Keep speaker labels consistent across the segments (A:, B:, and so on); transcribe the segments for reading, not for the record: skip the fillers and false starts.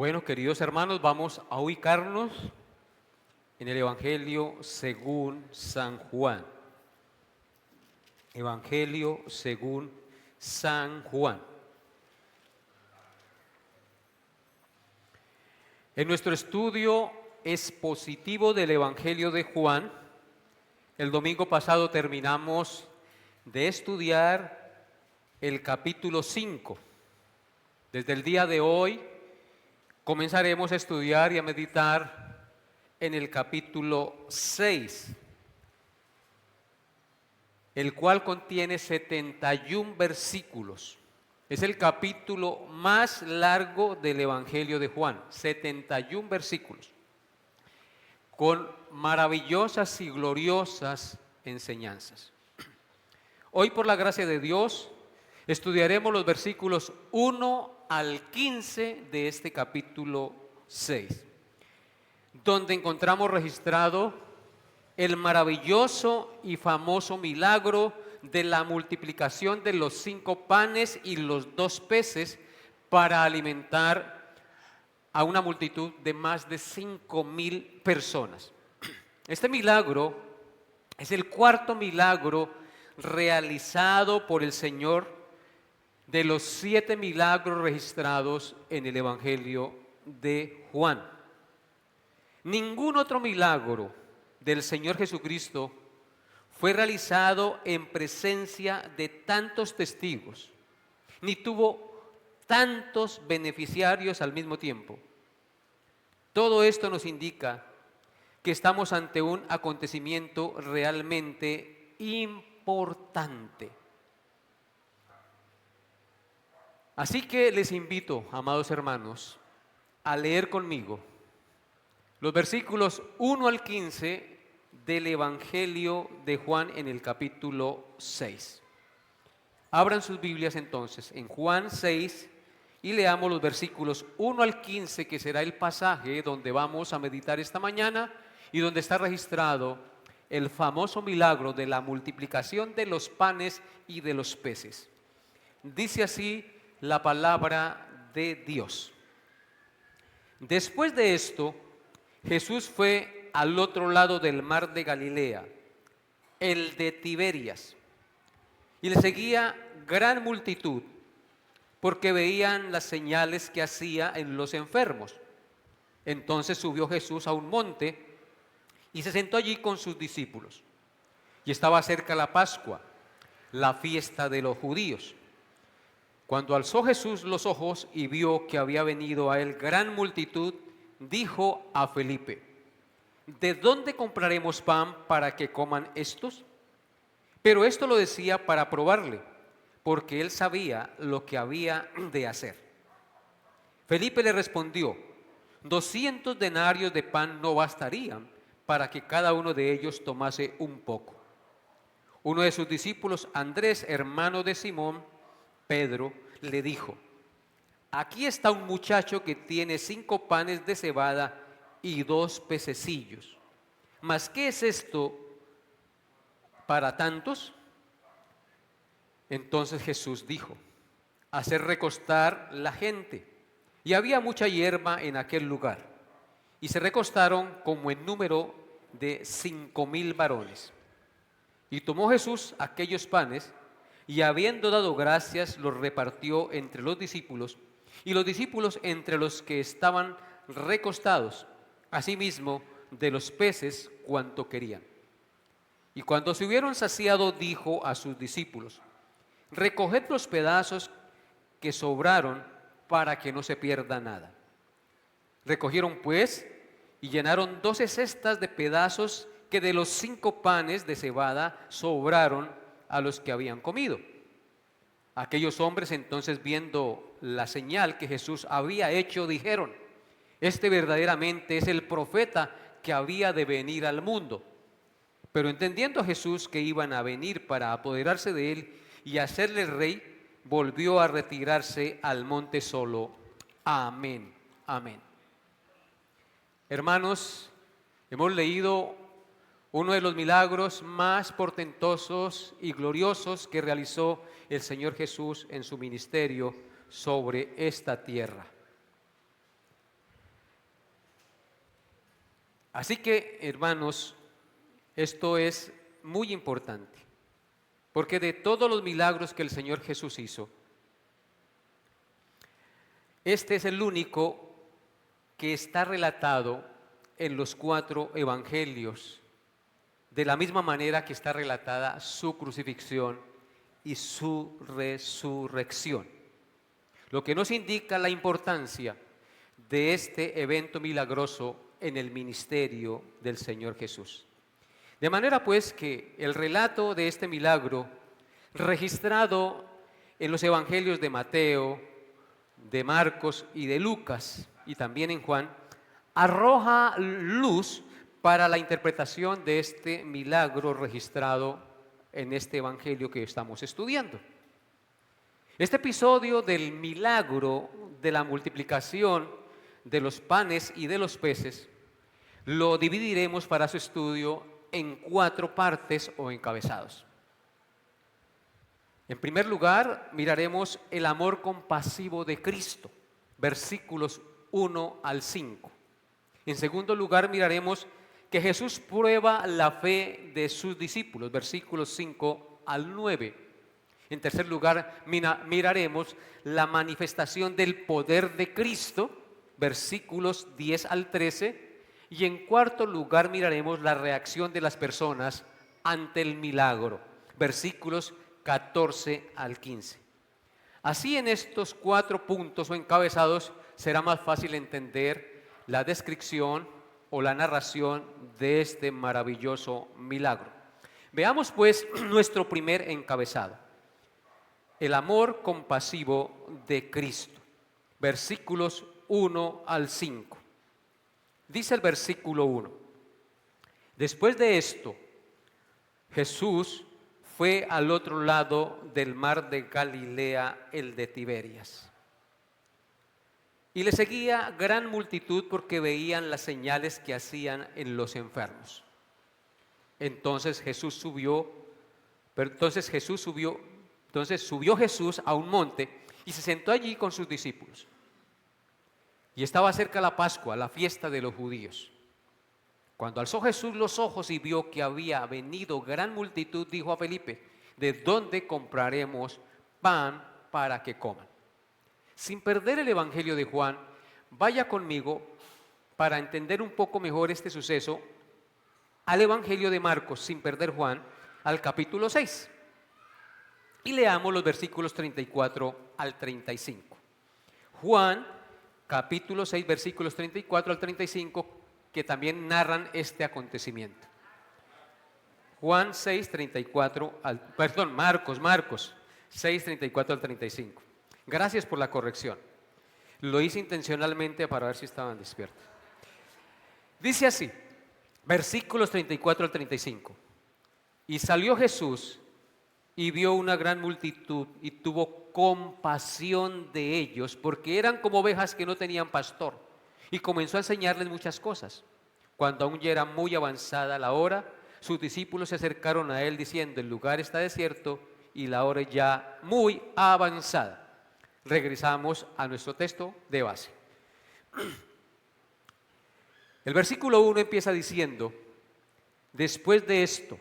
A: Bueno, queridos hermanos, vamos a ubicarnos en el Evangelio según San Juan. Evangelio según San Juan. En nuestro estudio expositivo del Evangelio de Juan, el domingo pasado terminamos de estudiar el capítulo 5. Desde el día de hoy comenzaremos a estudiar y a meditar en el capítulo 6, el cual contiene 71 versículos. Es el capítulo más largo del Evangelio de Juan, 71 versículos, con maravillosas y gloriosas enseñanzas. Hoy, por la gracia de Dios, estudiaremos los versículos 1 al 15 de este capítulo 6, donde encontramos registrado el maravilloso y famoso milagro de la multiplicación de los 5 panes y los 2 peces para alimentar a una multitud de más de 5,000 personas. Este milagro es el cuarto milagro realizado por el Señor de los 7 milagros registrados en el Evangelio de Juan. Ningún otro milagro del Señor Jesucristo fue realizado en presencia de tantos testigos, ni tuvo tantos beneficiarios al mismo tiempo. Todo esto nos indica que estamos ante un acontecimiento realmente importante. Así que les invito, amados hermanos, a leer conmigo los versículos 1 al 15 del Evangelio de Juan en el capítulo 6. Abran sus Biblias entonces en Juan 6 y leamos los versículos 1 al 15, que será el pasaje donde vamos a meditar esta mañana y donde está registrado el famoso milagro de la multiplicación de los panes y de los peces. Dice así la palabra de Dios. Después de esto, Jesús fue al otro lado del mar de Galilea, el de Tiberias, y le seguía gran multitud, porque veían las señales que hacía en los enfermos. Entonces subió Jesús a un monte y se sentó allí con sus discípulos. Y estaba cerca la Pascua, la fiesta de los judíos. Cuando alzó Jesús los ojos y vio que había venido a él gran multitud, dijo a Felipe: ¿de dónde compraremos pan para que coman estos? Pero esto lo decía para probarle, porque él sabía lo que había de hacer. Felipe le respondió: 200 denarios de pan no bastarían para que cada uno de ellos tomase un poco. Uno de sus discípulos, Andrés, hermano de Simón Pedro, le dijo: aquí está un muchacho que tiene 5 panes de cebada y 2 pececillos. ¿Mas qué es esto para tantos? Entonces Jesús dijo: hacer recostar la gente. Y había mucha hierba en aquel lugar. Y se recostaron como en número de 5,000 varones. Y tomó Jesús aquellos panes, y habiendo dado gracias, los repartió entre los discípulos, y los discípulos entre los que estaban recostados, asimismo de los peces cuanto querían. Y cuando se hubieron saciado, dijo a sus discípulos: recoged los pedazos que sobraron para que no se pierda nada. Recogieron pues y llenaron 12 cestas de pedazos que de los 5 panes de cebada sobraron a los que habían comido. Aquellos hombres entonces, viendo la señal que Jesús había hecho, dijeron: este verdaderamente es el profeta que había de venir al mundo. Pero entendiendo Jesús que iban a venir para apoderarse de él y hacerle rey, volvió a retirarse al monte solo. Amén, amén. Hermanos, hemos leído uno de los milagros más portentosos y gloriosos que realizó el Señor Jesús en su ministerio sobre esta tierra. Así que, hermanos, esto es muy importante, porque de todos los milagros que el Señor Jesús hizo, este es el único que está relatado en los 4 evangelios, de la misma manera que está relatada su crucifixión y su resurrección. Lo que nos indica la importancia de este evento milagroso en el ministerio del Señor Jesús. De manera pues que el relato de este milagro, registrado en los evangelios de Mateo, de Marcos y de Lucas, y también en Juan, arroja luz para la interpretación de este milagro registrado en este evangelio que estamos estudiando. Este episodio del milagro de la multiplicación de los panes y de los peces lo dividiremos para su estudio en 4 partes o encabezados. En primer lugar, miraremos el amor compasivo de Cristo, versículos 1 al 5. En segundo lugar, miraremos que Jesús prueba la fe de sus discípulos, versículos 5 al 9. En tercer lugar, miraremos la manifestación del poder de Cristo, versículos 10 al 13. Y en cuarto lugar, miraremos la reacción de las personas ante el milagro, versículos 14 al 15. Así, en estos 4 puntos o encabezados será más fácil entender la descripción o la narración de este maravilloso milagro. Veamos pues nuestro primer encabezado: el amor compasivo de Cristo, versículos 1 al 5. Dice el versículo 1: después de esto, Jesús fue al otro lado del mar de Galilea, el de Tiberias. Y le seguía gran multitud porque veían las señales que hacían en los enfermos. Entonces subió Jesús a un monte y se sentó allí con sus discípulos. Y estaba cerca la Pascua, la fiesta de los judíos. Cuando alzó Jesús los ojos y vio que había venido gran multitud, dijo a Felipe: ¿de dónde compraremos pan para que coman? Sin perder el evangelio de Juan, vaya conmigo para entender un poco mejor este suceso al evangelio de Marcos, sin perder Juan, al capítulo 6. Y leamos los versículos 34 al 35. Juan, capítulo 6, versículos 34 al 35, que también narran este acontecimiento. Juan 6, 34, Marcos 6, 34 al 35. Gracias por la corrección. Lo hice intencionalmente para ver si estaban despiertos. Dice así, versículos 34 al 35. Y salió Jesús y vio una gran multitud y tuvo compasión de ellos, porque eran como ovejas que no tenían pastor, y comenzó a enseñarles muchas cosas. Cuando aún ya era muy avanzada la hora, sus discípulos se acercaron a él diciendo: el lugar está desierto y la hora ya muy avanzada. Regresamos a nuestro texto de base. El versículo 1 empieza diciendo: después de esto.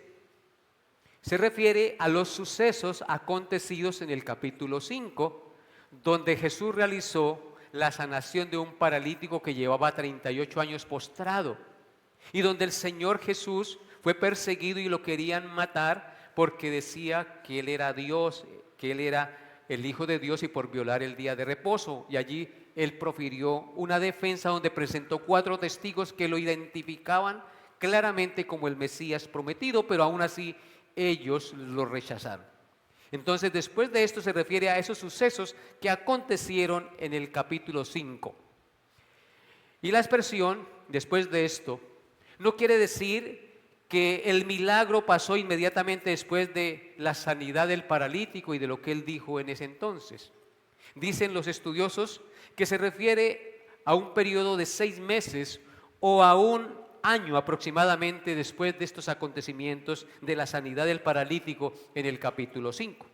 A: Se refiere a los sucesos acontecidos en el capítulo 5, donde Jesús realizó la sanación de un paralítico que llevaba 38 años postrado, y donde el Señor Jesús fue perseguido y lo querían matar porque decía que Él era Dios, que Él era el Hijo de Dios, y por violar el día de reposo. Y allí Él profirió una defensa donde presentó 4 testigos que lo identificaban claramente como el Mesías prometido, pero aún así ellos lo rechazaron. Entonces, después de esto se refiere a esos sucesos que acontecieron en el capítulo 5. Y la expresión después de esto no quiere decir que el milagro pasó inmediatamente después de la sanidad del paralítico y de lo que él dijo en ese entonces. Dicen los estudiosos que se refiere a un periodo de 6 meses o a un año aproximadamente después de estos acontecimientos de la sanidad del paralítico en el capítulo 5.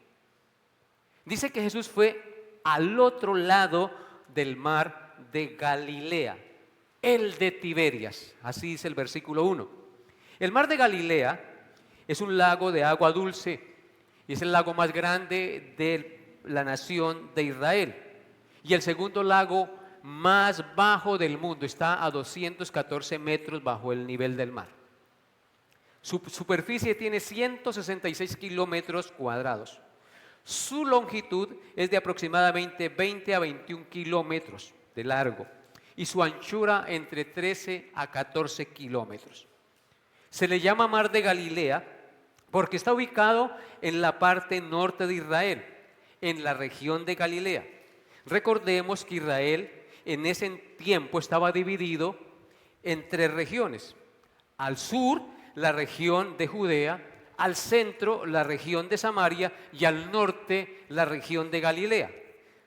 A: Dice que Jesús fue al otro lado del mar de Galilea. el de Tiberias. Así dice el versículo 1. El mar de Galilea es un lago de agua dulce y es el lago más grande de la nación de Israel. Y el segundo lago más bajo del mundo, está a 214 metros bajo el nivel del mar. Su superficie tiene 166 kilómetros cuadrados. Su longitud es de aproximadamente 20 a 21 kilómetros de largo y su anchura entre 13 a 14 kilómetros. Se le llama Mar de Galilea porque está ubicado en la parte norte de Israel, en la región de Galilea. Recordemos que Israel en ese tiempo estaba dividido en tres regiones. Al sur, la región de Judea; al centro, la región de Samaria; y al norte, la región de Galilea.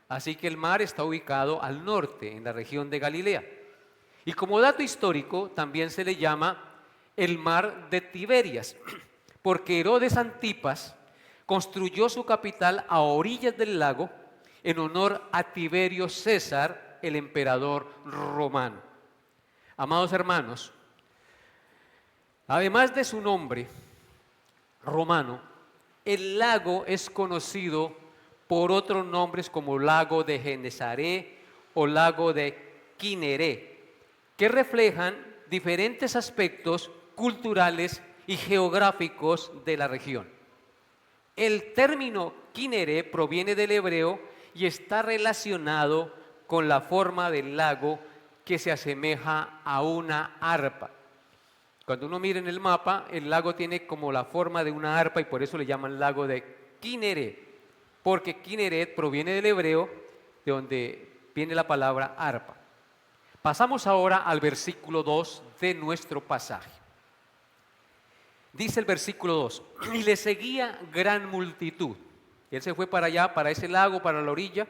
A: Así que el mar está ubicado al norte, en la región de Galilea. Y como dato histórico, también se le llama el mar de Tiberias, porque Herodes Antipas construyó su capital a orillas del lago en honor a Tiberio César, el emperador romano. Amados hermanos, además de su nombre romano, el lago es conocido por otros nombres como lago de Genesaret o lago de Kineré, que reflejan diferentes aspectos culturales y geográficos de la región. El término Kineré proviene del hebreo y está relacionado con la forma del lago, que se asemeja a una arpa. Cuando uno mira en el mapa, el lago tiene como la forma de una arpa y por eso le llaman lago de Kineré, porque Kineret proviene del hebreo, de donde viene la palabra arpa. Pasamos ahora al versículo 2 de nuestro pasaje. Dice el versículo 2: y le seguía gran multitud. Él se fue para allá, para ese lago, para la orilla,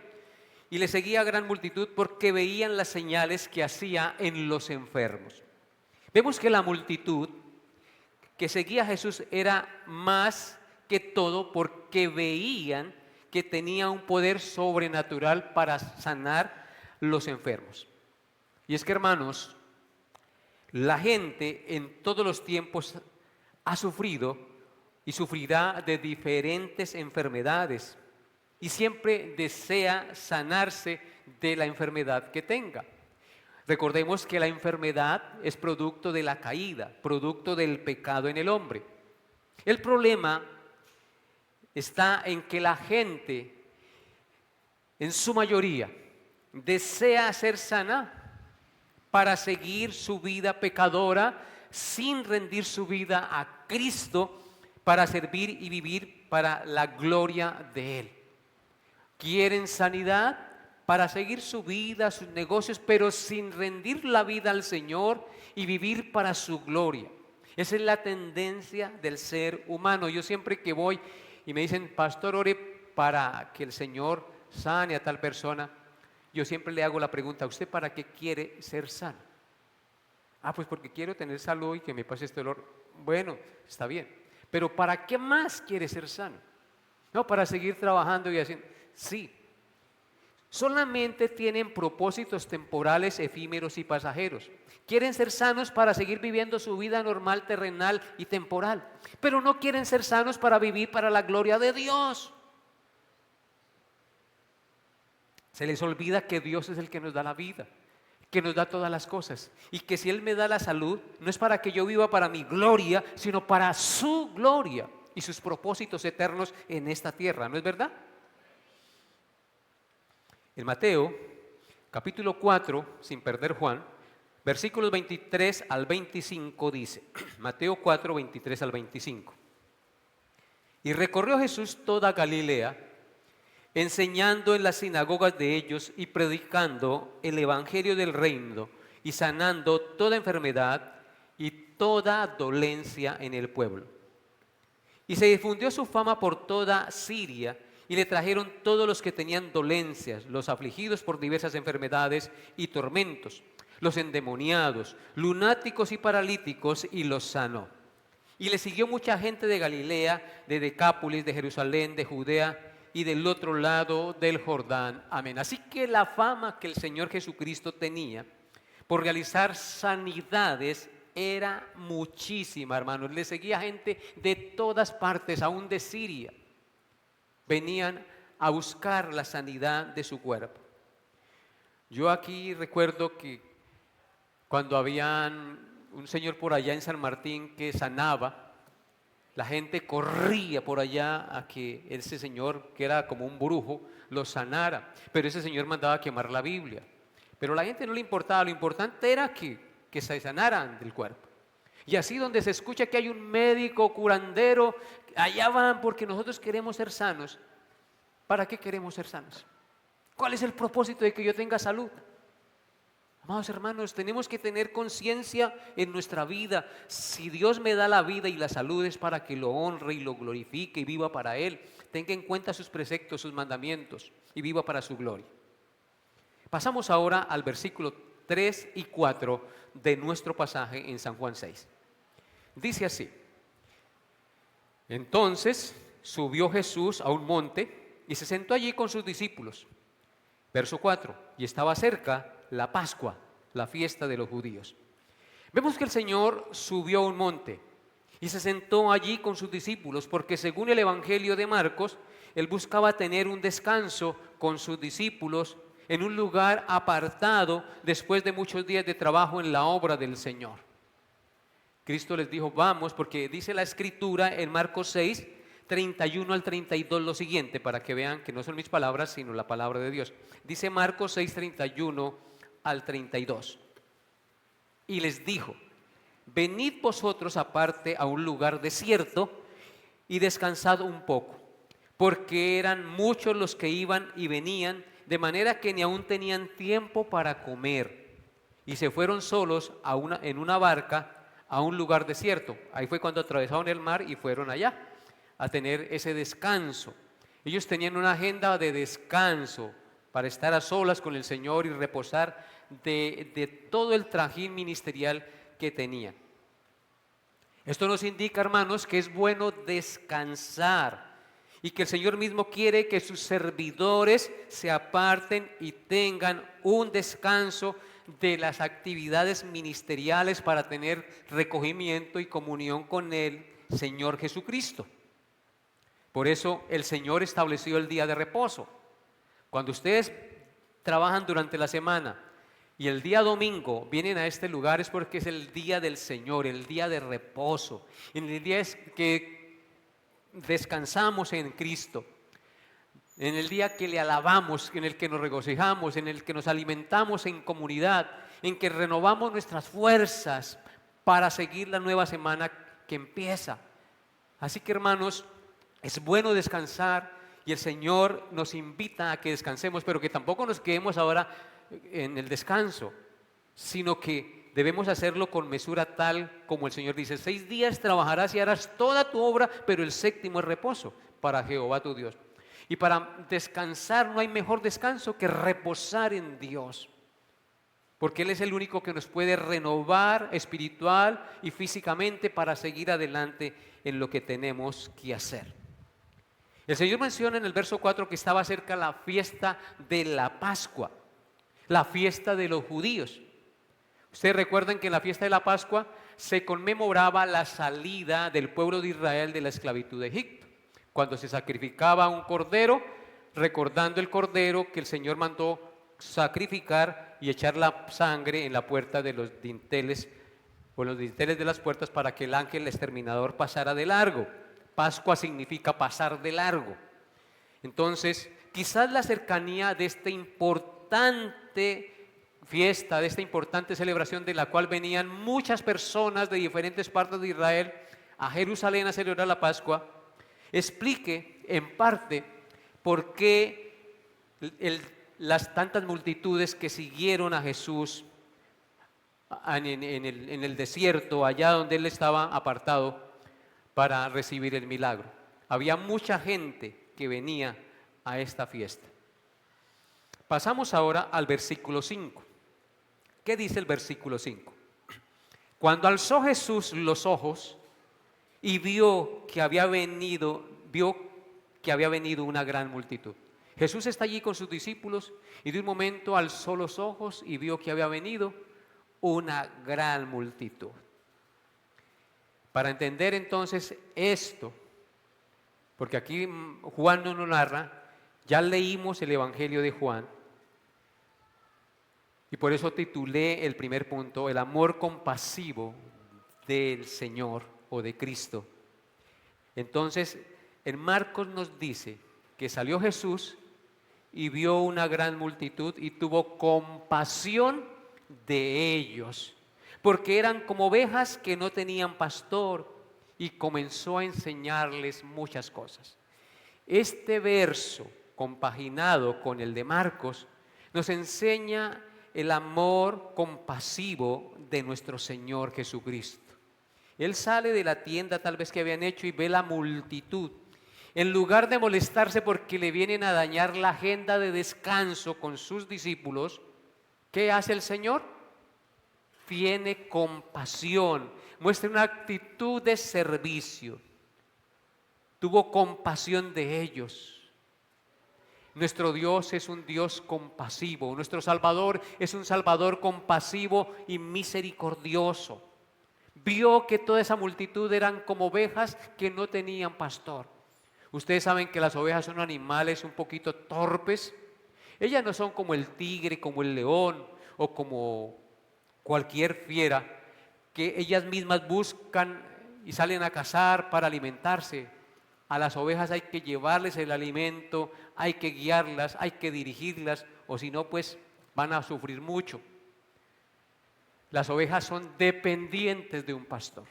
A: y le seguía gran multitud porque veían las señales que hacía en los enfermos. Vemos que la multitud que seguía a Jesús era más que todo porque veían que tenía un poder sobrenatural para sanar los enfermos. Y es que, hermanos, la gente en todos los tiempos ha sufrido y sufrirá de diferentes enfermedades y siempre desea sanarse de la enfermedad que tenga. Recordemos que la enfermedad es producto de la caída, producto del pecado en el hombre. El problema está en que la gente, en su mayoría, desea ser sana para seguir su vida pecadora sin rendir su vida a Cristo para servir y vivir para la gloria de Él. Quieren sanidad para seguir su vida, sus negocios, pero sin rendir la vida al Señor y vivir para su gloria. Esa es la tendencia del ser humano. Yo siempre que voy y me dicen, pastor, ore para que el Señor sane a tal persona, yo siempre le hago la pregunta, ¿usted para qué quiere ser sano? Pues porque quiero tener salud y que me pase este dolor. Bueno, está bien, pero ¿para qué más quiere ser sano? No, para seguir trabajando y haciendo. Sí, solamente tienen propósitos temporales, efímeros y pasajeros. Quieren ser sanos para seguir viviendo su vida normal, terrenal y temporal, pero no quieren ser sanos para vivir para la gloria de Dios. Se les olvida que Dios es el que nos da la vida, que nos da todas las cosas, y que si Él me da la salud, no es para que yo viva para mi gloria, sino para su gloria y sus propósitos eternos en esta tierra, ¿no es verdad? En Mateo, capítulo 4, sin perder Juan, versículos 23 al 25 dice, Mateo 4, 23 al 25. Y recorrió Jesús toda Galilea, enseñando en las sinagogas de ellos y predicando el evangelio del reino y sanando toda enfermedad y toda dolencia en el pueblo. Y se difundió su fama por toda Siria y le trajeron todos los que tenían dolencias, los afligidos por diversas enfermedades y tormentos, los endemoniados, lunáticos y paralíticos, y los sanó. Y le siguió mucha gente de Galilea, de Decápolis, de Jerusalén, de Judea y del otro lado del Jordán. Amén. Así que la fama que el Señor Jesucristo tenía, por realizar sanidades era muchísima, hermanos. Le seguía gente de todas partes, aún de Siria. Venían a buscar la sanidad de su cuerpo. Yo aquí recuerdo que cuando habían un señor por allá en San Martín que sanaba, la gente corría por allá a que ese señor, que era como un brujo, lo sanara. Pero ese señor mandaba quemar la Biblia. Pero a la gente no le importaba, lo importante era que se sanaran del cuerpo. Y así donde se escucha que hay un médico, curandero, allá van porque nosotros queremos ser sanos. ¿Para qué queremos ser sanos? ¿Cuál es el propósito de que yo tenga salud? Amados hermanos, tenemos que tener conciencia en nuestra vida. Si Dios me da la vida y la salud es para que lo honre y lo glorifique y viva para Él. Tenga en cuenta sus preceptos, sus mandamientos y viva para su gloria. Pasamos ahora al versículo 3 y 4 de nuestro pasaje en San Juan 6. Dice así: entonces subió Jesús a un monte y se sentó allí con sus discípulos. Verso 4, y estaba cerca la Pascua, la fiesta de los judíos. Vemos que el Señor subió a un monte y se sentó allí con sus discípulos, porque según el Evangelio de Marcos, Él buscaba tener un descanso con sus discípulos en un lugar apartado después de muchos días de trabajo en la obra del Señor. Cristo les dijo, vamos, porque dice la Escritura en Marcos 6, 31 al 32 lo siguiente, para que vean que no son mis palabras, sino la palabra de Dios. Dice Marcos 6, 31 al 32. Y les dijo, venid vosotros aparte a un lugar desierto y descansad un poco, porque eran muchos los que iban y venían, de manera que ni aún tenían tiempo para comer. Y se fueron solos en una barca a un lugar desierto. Ahí fue cuando atravesaron el mar y fueron allá a tener ese descanso. Ellos tenían una agenda de descanso para estar a solas con el Señor y reposar de todo el trajín ministerial que tenían. Esto nos indica, hermanos, que es bueno descansar y que el Señor mismo quiere que sus servidores se aparten y tengan un descanso de las actividades ministeriales para tener recogimiento y comunión con el Señor Jesucristo. Por eso el Señor estableció el día de reposo. Cuando ustedes trabajan durante la semana y el día domingo vienen a este lugar es porque es el día del Señor, el día de reposo, en el día que descansamos en Cristo, en el día que le alabamos, en el que nos regocijamos, en el que nos alimentamos en comunidad, en que renovamos nuestras fuerzas para seguir la nueva semana que empieza. Así que, hermanos, es bueno descansar y el Señor nos invita a que descansemos, pero que tampoco nos quedemos ahora en el descanso, sino que debemos hacerlo con mesura tal como el Señor dice, 6 días trabajarás y harás toda tu obra, pero el séptimo es reposo para Jehová tu Dios. Y para descansar no hay mejor descanso que reposar en Dios, porque Él es el único que nos puede renovar espiritual y físicamente para seguir adelante en lo que tenemos que hacer. El Señor menciona en el verso 4 que estaba cerca la fiesta de la Pascua, la fiesta de los judíos. Ustedes recuerdan que en la fiesta de la Pascua se conmemoraba la salida del pueblo de Israel de la esclavitud de Egipto, cuando se sacrificaba un cordero, recordando el cordero que el Señor mandó sacrificar y echar la sangre en la puerta de los dinteles, o los dinteles de las puertas, para que el ángel exterminador pasara de largo. Pascua significa pasar de largo. Entonces, quizás la cercanía de esta importante fiesta, de esta importante celebración de la cual venían muchas personas de diferentes partes de Israel a Jerusalén a celebrar la Pascua, explique en parte por qué las tantas multitudes que siguieron a Jesús en el desierto, allá donde Él estaba apartado para recibir el milagro. Había mucha gente que venía a esta fiesta. Pasamos ahora al versículo 5. ¿Qué dice el versículo 5? Cuando alzó Jesús los ojos y vio que había venido una gran multitud. Jesús está allí con sus discípulos y de un momento alzó los ojos y vio que había venido una gran multitud. Para entender entonces esto, porque aquí Juan no nos narra, ya leímos el Evangelio de Juan, y por eso titulé el primer punto, el amor compasivo del Señor o de Cristo. Entonces, en Marcos nos dice que salió Jesús y vio una gran multitud y tuvo compasión de ellos, porque eran como ovejas que no tenían pastor, y comenzó a enseñarles muchas cosas. Este verso, compaginado con el de Marcos, nos enseña el amor compasivo de nuestro Señor Jesucristo. Él sale de la tienda tal vez que habían hecho y ve la multitud. En lugar de molestarse porque le vienen a dañar la agenda de descanso con sus discípulos, ¿qué hace el Señor? Tiene compasión, muestra una actitud de servicio. Tuvo compasión de ellos. Nuestro Dios es un Dios compasivo, nuestro Salvador es un Salvador compasivo y misericordioso. Vio que toda esa multitud eran como ovejas que no tenían pastor. Ustedes saben que las ovejas son animales un poquito torpes. Ellas no son como el tigre, como el león o como cualquier fiera, que ellas mismas buscan y salen a cazar para alimentarse. A las ovejas hay que llevarles el alimento, hay que guiarlas, hay que dirigirlas, o si no, pues van a sufrir mucho. Las ovejas son dependientes de un pastor.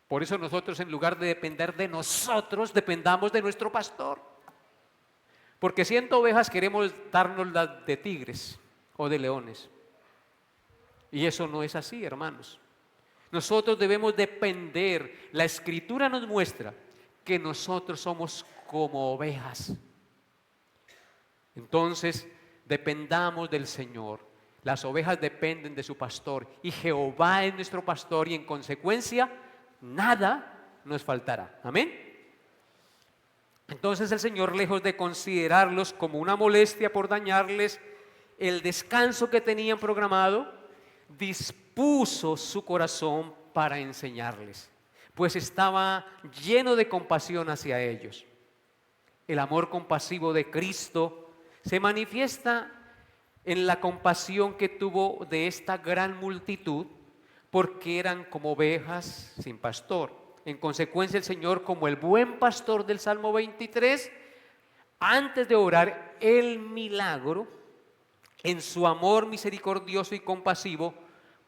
A: Por eso nosotros, en lugar de depender de nosotros, dependamos de nuestro pastor. Porque siendo ovejas queremos darnos las de tigres o de leones. Y eso no es así, hermanos. Nosotros debemos depender. La Escritura nos muestra que nosotros somos como ovejas. Entonces, dependamos del Señor. Las ovejas dependen de su pastor y Jehová es nuestro pastor y en consecuencia nada nos faltará. Amén. Entonces el Señor, lejos de considerarlos como una molestia por dañarles el descanso que tenían programado, dispuso su corazón para enseñarles, pues estaba lleno de compasión hacia ellos. El amor compasivo de Cristo se manifiesta en la compasión que tuvo de esta gran multitud, porque eran como ovejas sin pastor. En consecuencia, el Señor, como el buen pastor del Salmo 23, antes de orar el milagro, en su amor misericordioso y compasivo,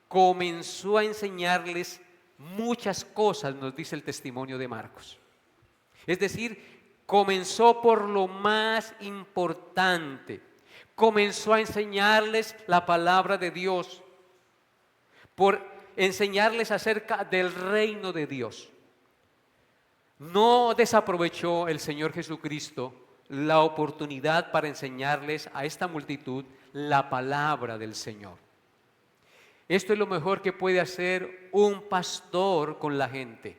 A: comenzó a enseñarles muchas cosas, nos dice el testimonio de Marcos. Es decir, comenzó por lo más importante. Comenzó a enseñarles la palabra de Dios, por enseñarles acerca del reino de Dios. No desaprovechó el Señor Jesucristo la oportunidad para enseñarles a esta multitud la palabra del Señor. Esto es lo mejor que puede hacer un pastor con la gente.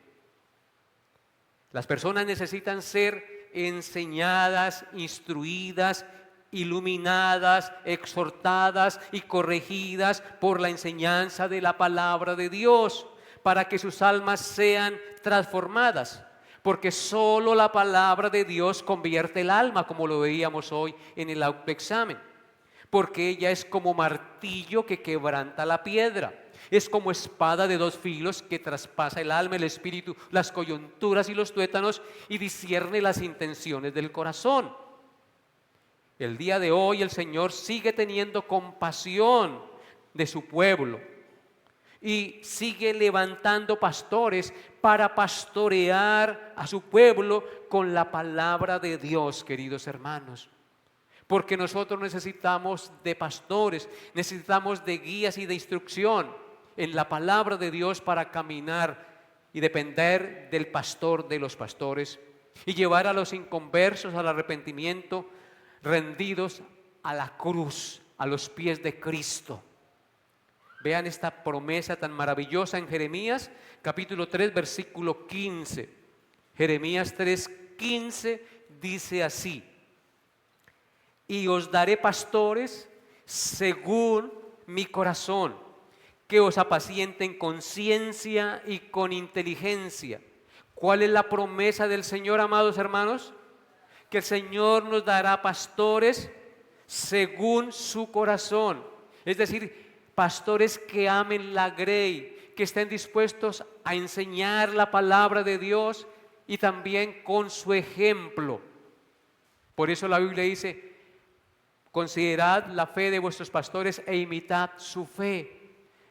A: Las personas necesitan ser enseñadas, instruidas, iluminadas, exhortadas y corregidas por la enseñanza de la palabra de Dios, para que sus almas sean transformadas, porque solo la palabra de Dios convierte el alma, como lo veíamos hoy en el autoexamen, porque ella es como martillo que quebranta la piedra, es como espada de dos filos que traspasa el alma, el espíritu, las coyunturas y los tuétanos y discierne las intenciones del corazón. El día de hoy el Señor sigue teniendo compasión de su pueblo y sigue levantando pastores para pastorear a su pueblo con la palabra de Dios, queridos hermanos. Porque nosotros necesitamos de pastores, necesitamos de guías y de instrucción en la palabra de Dios para caminar y depender del pastor de los pastores y llevar a los inconversos al arrepentimiento, rendidos a la cruz, a los pies de Cristo. Vean esta promesa tan maravillosa en Jeremías capítulo 3 versículo 15. Jeremías 3:15 dice así: y os daré pastores según mi corazón, que os apacienten con ciencia y con inteligencia. ¿Cuál es la promesa del Señor, amados hermanos? Que el Señor nos dará pastores según su corazón. Es decir, pastores que amen la grey, que estén dispuestos a enseñar la palabra de Dios y también con su ejemplo. Por eso la Biblia dice: considerad la fe de vuestros pastores e imitad su fe.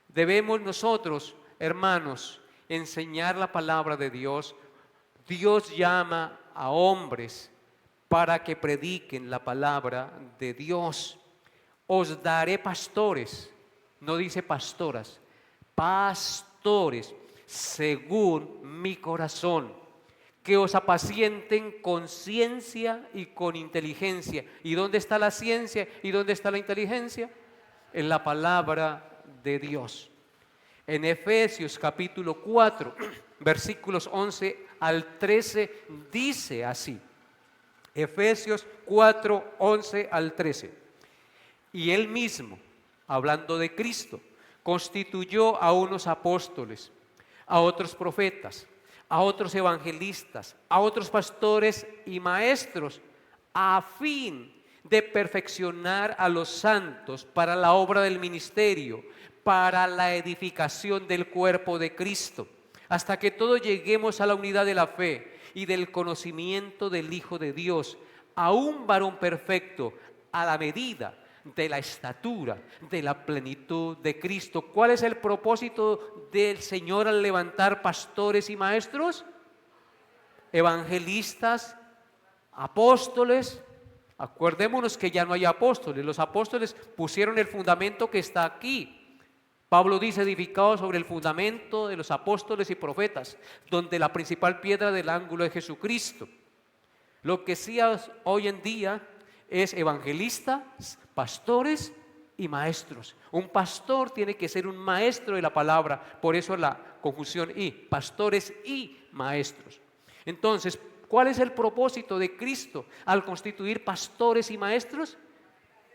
A: Debemos nosotros, hermanos, enseñar la palabra de Dios. Dios llama a hombres para que prediquen la palabra de Dios. Os daré pastores, no dice pastoras, pastores, según mi corazón, que os apacienten con ciencia y con inteligencia. ¿Y dónde está la ciencia y dónde está la inteligencia? En la palabra de Dios. En Efesios capítulo 4, versículos 11 al 13, dice así. Efesios 4, 11 al 13. Y él mismo, hablando de Cristo, constituyó a unos apóstoles, a otros profetas, a otros evangelistas, a otros pastores y maestros, a fin de perfeccionar a los santos para la obra del ministerio, para la edificación del cuerpo de Cristo, hasta que todos lleguemos a la unidad de la fe y del conocimiento del Hijo de Dios, a un varón perfecto, a la medida de la estatura, de la plenitud de Cristo. ¿Cuál es el propósito del Señor al levantar pastores y maestros? Evangelistas, apóstoles. Acordémonos que ya no hay apóstoles. Los apóstoles pusieron el fundamento que está aquí. Pablo dice: edificado sobre el fundamento de los apóstoles y profetas, donde la principal piedra del ángulo es Jesucristo. Lo que sí hoy en día es evangelistas, pastores y maestros. Un pastor tiene que ser un maestro de la palabra, por eso la conjunción y, pastores y maestros. Entonces, ¿cuál es el propósito de Cristo al constituir pastores y maestros?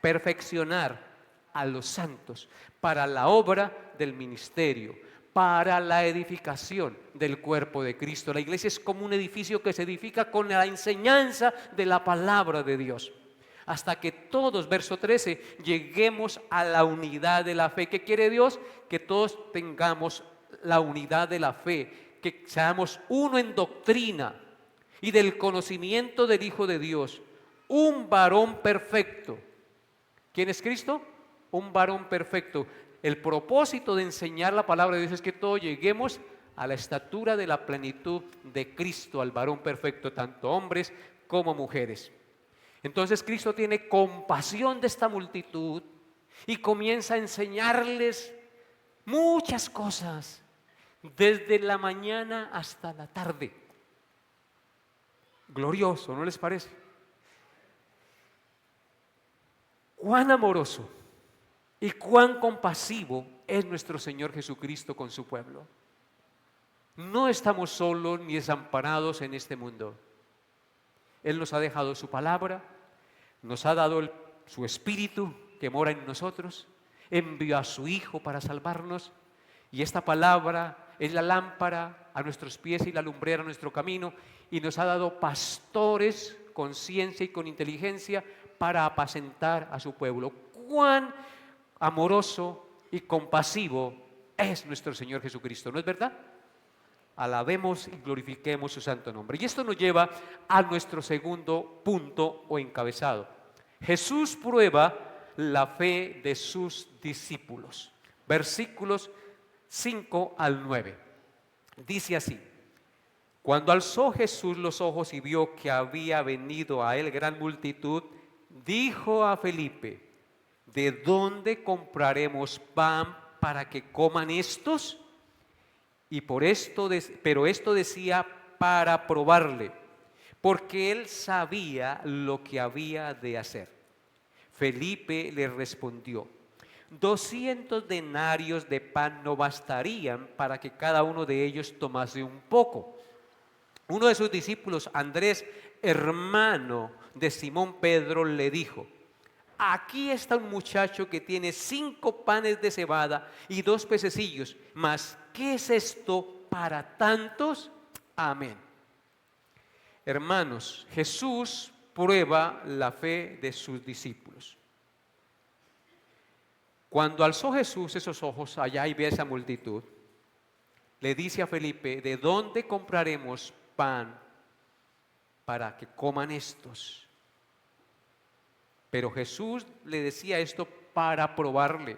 A: Perfeccionar a los santos para la obra del ministerio, para la edificación del cuerpo de Cristo. La iglesia es como un edificio que se edifica con la enseñanza de la palabra de Dios, hasta que todos, verso 13, lleguemos a la unidad de la fe. ¿Qué quiere Dios? Que todos tengamos la unidad de la fe, que seamos uno en doctrina y del conocimiento del Hijo de Dios, un varón perfecto. ¿Quién es Cristo? Un varón perfecto. El propósito de enseñar la palabra de Dios es que todos lleguemos a la estatura de la plenitud de Cristo, al varón perfecto, tanto hombres como mujeres. Entonces Cristo tiene compasión de esta multitud y comienza a enseñarles muchas cosas, desde la mañana hasta la tarde. Glorioso, ¿no les parece? Cuán amoroso y cuán compasivo es nuestro Señor Jesucristo con su pueblo. No estamos solos ni desamparados en este mundo. Él nos ha dejado su palabra, nos ha dado su Espíritu que mora en nosotros, envió a su Hijo para salvarnos, y esta palabra es la lámpara a nuestros pies y la lumbrera a nuestro camino, y nos ha dado pastores con ciencia y con inteligencia para apacentar a su pueblo. Cuán amoroso y compasivo es nuestro Señor Jesucristo, ¿no es verdad? Alabemos y glorifiquemos su santo nombre. Y esto nos lleva a nuestro segundo punto o encabezado. Jesús prueba la fe de sus discípulos. Versículos 5 al 9. Dice así: cuando alzó Jesús los ojos y vio que había venido a él gran multitud, dijo a Felipe: ¿de dónde compraremos pan para que coman estos? Pero esto decía para probarle, porque él sabía lo que había de hacer. Felipe le respondió: 200 denarios de pan no bastarían para que cada uno de ellos tomase un poco. Uno de sus discípulos, Andrés, hermano de Simón Pedro, le dijo: aquí está un muchacho que tiene 5 panes de cebada y 2 pececillos, mas ¿qué es esto para tantos? Amén. Hermanos, Jesús prueba la fe de sus discípulos. Cuando alzó Jesús esos ojos allá y ve a esa multitud, le dice a Felipe: ¿de dónde compraremos pan para que coman estos? Pero Jesús le decía esto para probarle,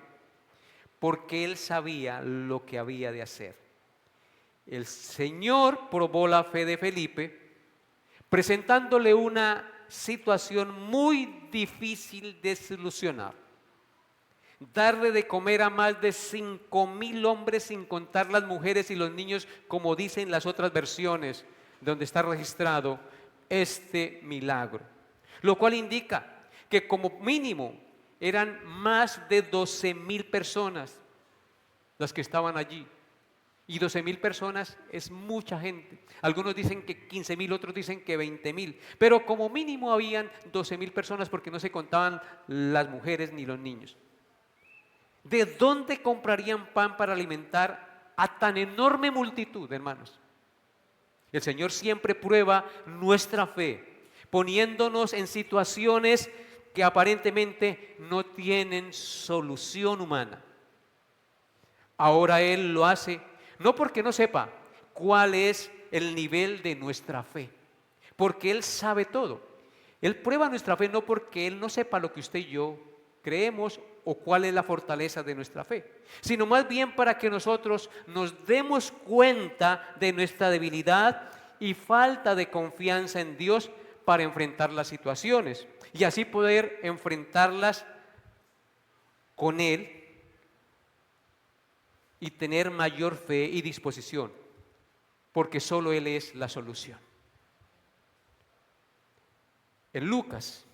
A: porque él sabía lo que había de hacer. El Señor probó la fe de Felipe, presentándole una situación muy difícil de solucionar. Darle de comer a más de 5,000 hombres, sin contar las mujeres y los niños, como dicen las otras versiones donde está registrado este milagro. Lo cual indica que como mínimo eran más de 12,000 personas las que estaban allí. Y 12,000 personas es mucha gente. Algunos dicen que 15,000, otros dicen que 20,000. Pero como mínimo habían 12,000 personas, porque no se contaban las mujeres ni los niños. ¿De dónde comprarían pan para alimentar a tan enorme multitud, hermanos? El Señor siempre prueba nuestra fe, poniéndonos en situaciones que aparentemente no tienen solución humana. Ahora Él lo hace no porque no sepa cuál es el nivel de nuestra fe, porque Él sabe todo. Él prueba nuestra fe no porque Él no sepa lo que usted y yo creemos o cuál es la fortaleza de nuestra fe, sino más bien para que nosotros nos demos cuenta de nuestra debilidad y falta de confianza en Dios para enfrentar las situaciones y así poder enfrentarlas con Él y tener mayor fe y disposición, porque solo Él es la solución. En Lucas,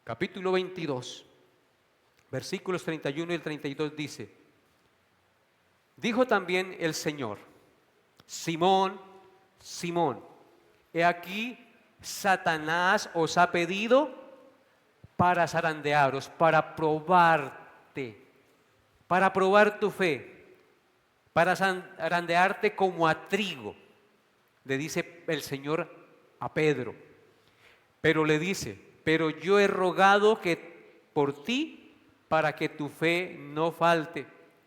A: capítulo 22, versículos 31 y el 32 dice: dijo también el Señor: Simón, Simón, he aquí Satanás os ha pedido para zarandearos, para probarte, para probar tu fe, para zarandearte como a trigo, le dice el Señor a Pedro. Pero le dice: pero yo he rogado que por ti, para que tu fe no falte,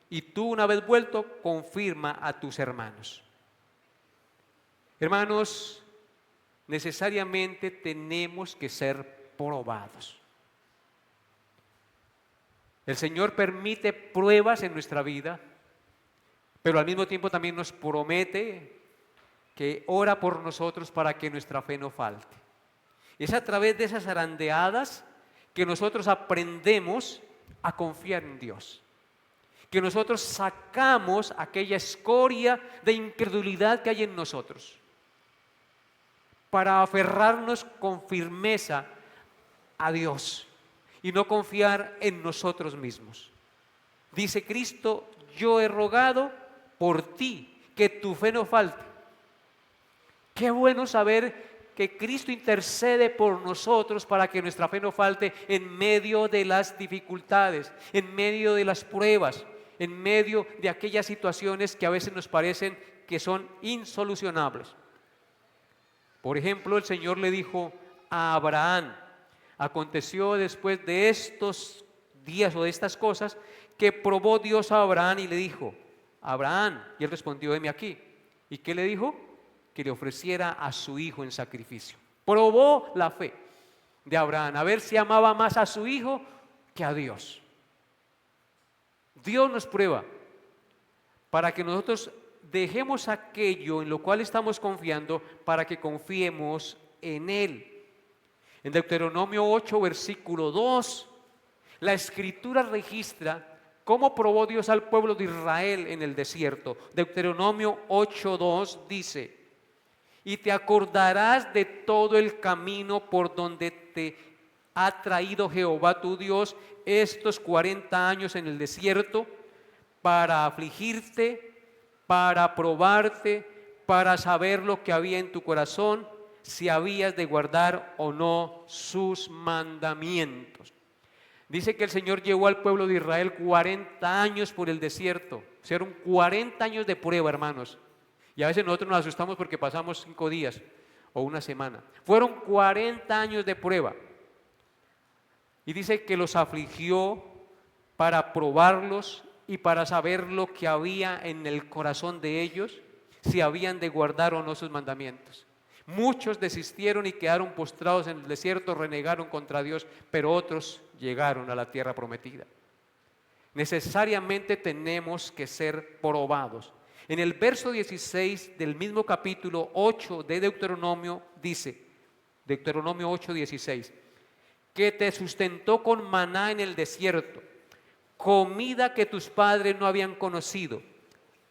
A: y tú, una vez vuelto, confirma a tus hermanos. Hermanos, necesariamente tenemos que ser probados. El Señor permite pruebas en nuestra vida, pero al mismo tiempo también nos promete que ora por nosotros para que nuestra fe no falte. Es a través de esas zarandeadas que nosotros aprendemos a confiar en Dios, que nosotros sacamos aquella escoria de incredulidad que hay en nosotros, para aferrarnos con firmeza a Dios y no confiar en nosotros mismos. Dice Cristo: yo he rogado por ti, que tu fe no falte. Qué bueno saber que Cristo intercede por nosotros para que nuestra fe no falte en medio de las dificultades, en medio de las pruebas, en medio de aquellas situaciones que a veces nos parecen que son insolucionables. Por ejemplo, el Señor le dijo a Abraham: aconteció después de estos días o de estas cosas que probó Dios a Abraham y le dijo: Abraham, y él respondió: heme aquí. ¿Y qué le dijo? Que le ofreciera a su hijo en sacrificio. Probó la fe de Abraham, a ver si amaba más a su hijo que a Dios. Dios nos prueba para que nosotros dejemos aquello en lo cual estamos confiando, para que confiemos en Él. En Deuteronomio 8, versículo 2, la Escritura registra cómo probó Dios al pueblo de Israel en el desierto. Deuteronomio 8:2 dice: y te acordarás de todo el camino por donde te ha traído Jehová tu Dios estos 40 años en el desierto, para afligirte, para probarte, para saber lo que había en tu corazón, si habías de guardar o no sus mandamientos. Dice que el Señor llevó al pueblo de Israel 40 años por el desierto. Fueron 40 años de prueba, hermanos. Y a veces nosotros nos asustamos porque pasamos 5 días o una semana. Fueron 40 años de prueba. Y dice que los afligió para probarlos y para saber lo que había en el corazón de ellos, si habían de guardar o no sus mandamientos. Muchos desistieron y quedaron postrados en el desierto, renegaron contra Dios, pero otros llegaron a la tierra prometida. Necesariamente tenemos que ser probados. En el verso 16 del mismo capítulo 8 de Deuteronomio dice, Deuteronomio 8:16, que te sustentó con maná en el desierto, comida que tus padres no habían conocido,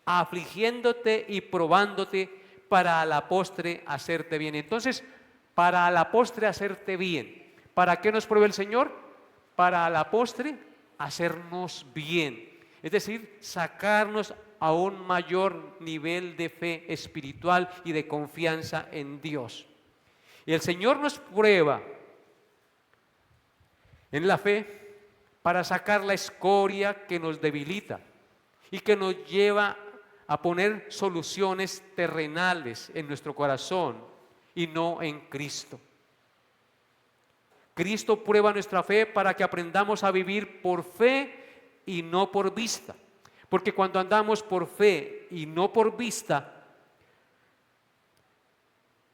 A: afligiéndote y probándote para a la postre hacerte bien. Entonces, para a la postre hacerte bien. ¿Para qué nos prueba el Señor? Para a la postre hacernos bien. Es decir, sacarnos a un mayor nivel de fe espiritual y de confianza en Dios. Y el Señor nos prueba en la fe para sacar la escoria que nos debilita y que nos lleva a poner soluciones terrenales en nuestro corazón y no en Cristo. Cristo prueba nuestra fe para que aprendamos a vivir por fe y no por vista. Porque cuando andamos por fe y no por vista,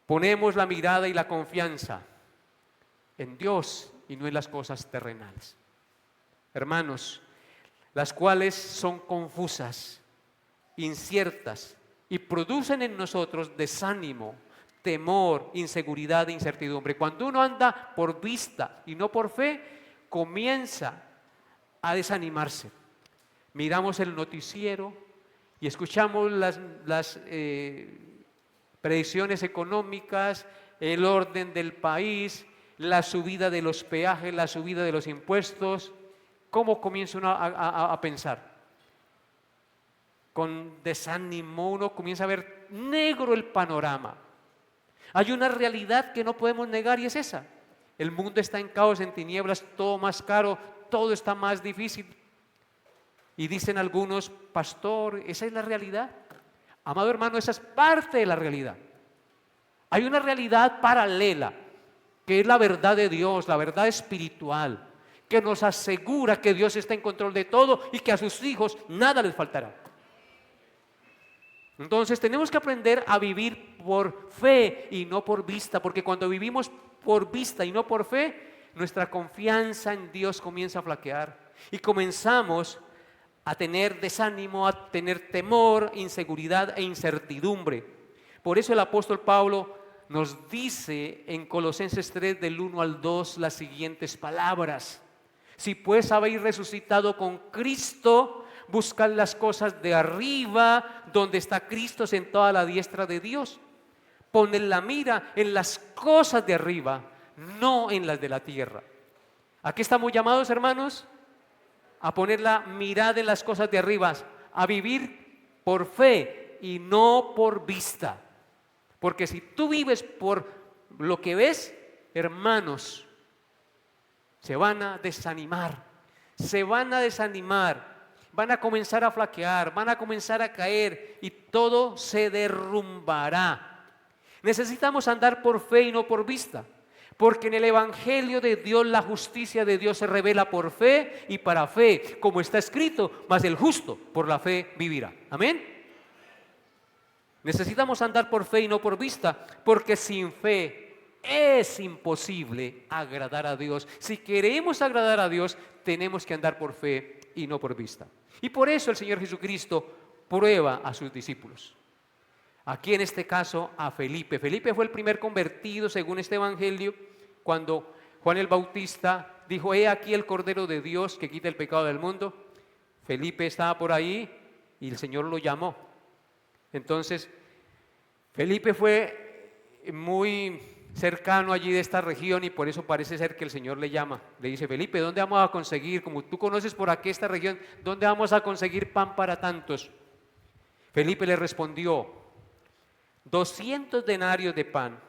A: ponemos la mirada y la confianza en Dios y no en las cosas terrenales. Hermanos, las cuales son confusas, inciertas y producen en nosotros desánimo, temor, inseguridad e incertidumbre. Cuando uno anda por vista y no por fe, comienza a desanimarse. Miramos el noticiero y escuchamos las predicciones económicas, el orden del país, la subida de los peajes, la subida de los impuestos. ¿Cómo comienza uno a pensar? Con desánimo uno comienza a ver negro el panorama. Hay una realidad que no podemos negar y es esa. El mundo está en caos, en tinieblas, todo más caro, todo está más difícil. Y dicen algunos, pastor, ¿esa es la realidad? Amado hermano, esa es parte de la realidad. Hay una realidad paralela, que es la verdad de Dios, la verdad espiritual, que nos asegura que Dios está en control de todo y que a sus hijos nada les faltará. Entonces tenemos que aprender a vivir por fe y no por vista, porque cuando vivimos por vista y no por fe, nuestra confianza en Dios comienza a flaquear y comenzamos a tener desánimo, a tener temor, inseguridad e incertidumbre. Por eso el apóstol Pablo nos dice en Colosenses 3 del 1 al 2 las siguientes palabras: si pues habéis resucitado con Cristo, buscad las cosas de arriba, donde está Cristo sentado a la diestra de Dios. Poned la mira en las cosas de arriba, no en las de la tierra. ¿A qué estamos llamados, hermanos? A poner la mirada en las cosas de arriba, a vivir por fe y no por vista. Porque si tú vives por lo que ves, hermanos, se van a desanimar, van a comenzar a flaquear, van a comenzar a caer y todo se derrumbará. Necesitamos andar por fe y no por vista, porque en el Evangelio de Dios la justicia de Dios se revela por fe y para fe, como está escrito, mas el justo por la fe vivirá. Amén. Necesitamos andar por fe y no por vista, porque sin fe es imposible agradar a Dios. Si queremos agradar a Dios, tenemos que andar por fe y no por vista. Y por eso el Señor Jesucristo prueba a sus discípulos. Aquí en este caso a Felipe. Felipe fue el primer convertido según este evangelio cuando Juan el Bautista dijo: he aquí el Cordero de Dios que quita el pecado del mundo. Felipe estaba por ahí y el Señor lo llamó. Entonces, Felipe fue muy cercano allí de esta región y por eso parece ser que el Señor le llama. Le dice: Felipe, ¿dónde vamos a conseguir, como tú conoces por aquí esta región, dónde vamos a conseguir pan para tantos? Felipe le respondió: 200 denarios de pan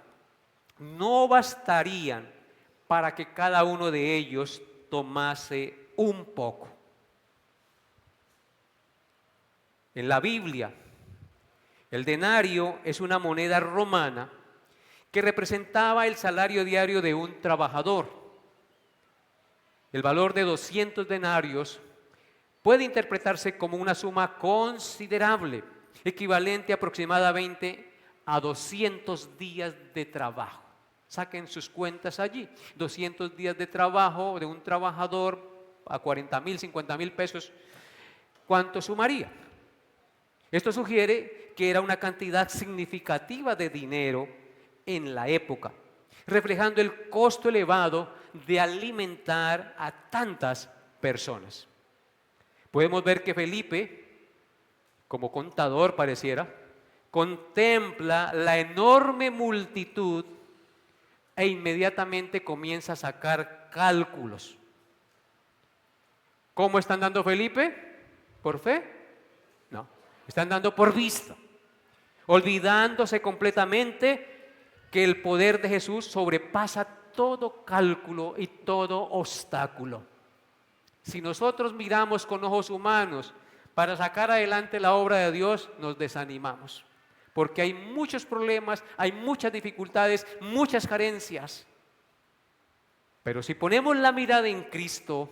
A: no bastarían para que cada uno de ellos tomase un poco. En la Biblia, el denario es una moneda romana que representaba el salario diario de un trabajador. El valor de 200 denarios puede interpretarse como una suma considerable, equivalente aproximadamente a 200 días de trabajo. Saquen sus cuentas allí. 200 días de trabajo de un trabajador a 40,000, 50,000 pesos. ¿Cuánto sumaría? Esto sugiere que era una cantidad significativa de dinero en la época, reflejando el costo elevado de alimentar a tantas personas. Podemos ver que Felipe, como contador pareciera, contempla la enorme multitud e inmediatamente comienza a sacar cálculos. ¿Cómo están dando Felipe? ¿Por fe? No, están dando por vista, olvidándose completamente que el poder de Jesús sobrepasa todo cálculo y todo obstáculo. Si nosotros miramos con ojos humanos para sacar adelante la obra de Dios, nos desanimamos, porque hay muchos problemas, hay muchas dificultades, muchas carencias. Pero si ponemos la mirada en Cristo,